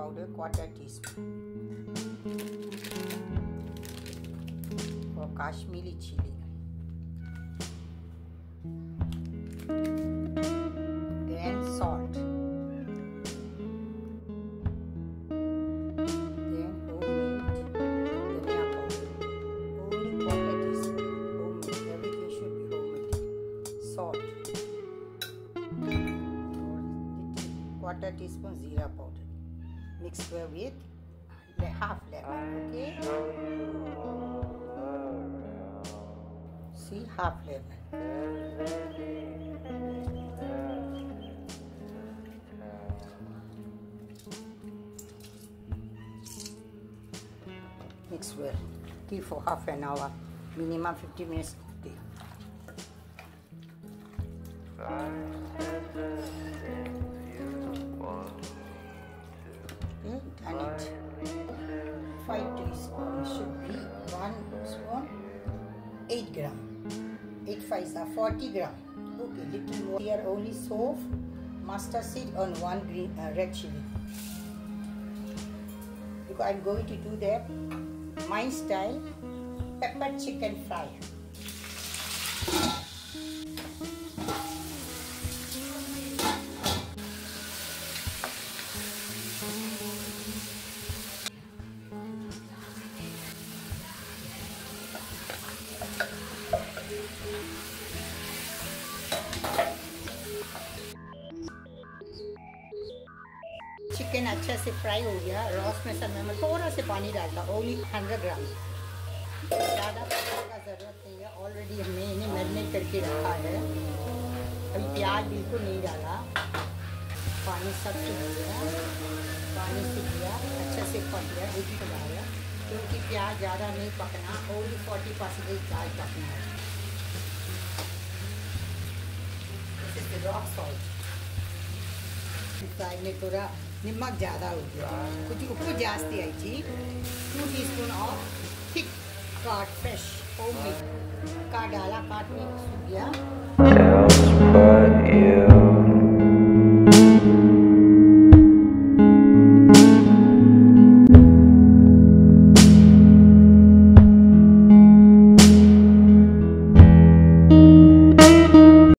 powder, 1/4 teaspoon. For Kashmiri chili. Then salt. Then homemade dhania powder. Only 1/4 teaspoon. Homemade. Everything should be homemade. Salt. 1/4 teaspoon jeera powder. Mix with half lemon. Okay. See, half lemon. Mix well. Keep for half an hour. Minimum 50 minutes. Okay, done it. 5 teaspoons should be 1 spoon. 8 gram. 8 5s are 40 gram. Okay, little more. Here only sauf, mustard seed on 1 green red chili. Because I'm going to do that my style pepper chicken fry. Chicken अच्छे से fry हो गया। Ross में सब मैं थोड़ा से पानी डालता, ओनली 100 ग्राम। ज़्यादा पानी का ज़रूरत नहीं है। ऑलरेडी हमने इन्हें मैरिनेट करके रखा है। अभी प्याज बिल्कुल नहीं डाला। पानी सब सूख गया, पानी सूख गया, अच्छे से पक गया। उसी को डाला क्योंकि प्याज ज़्यादा नहीं पकना, ओनली 40% प्याज पकना है। रॉक सॉल्ट फ्राई में थोड़ा नमक ज़्यादा हो गया, कुछ उप्पु जास्ती आयी। 2 टीस्पून ऑफ थिक काट फ्रेश होममेड का डाला, काट में सूख गया।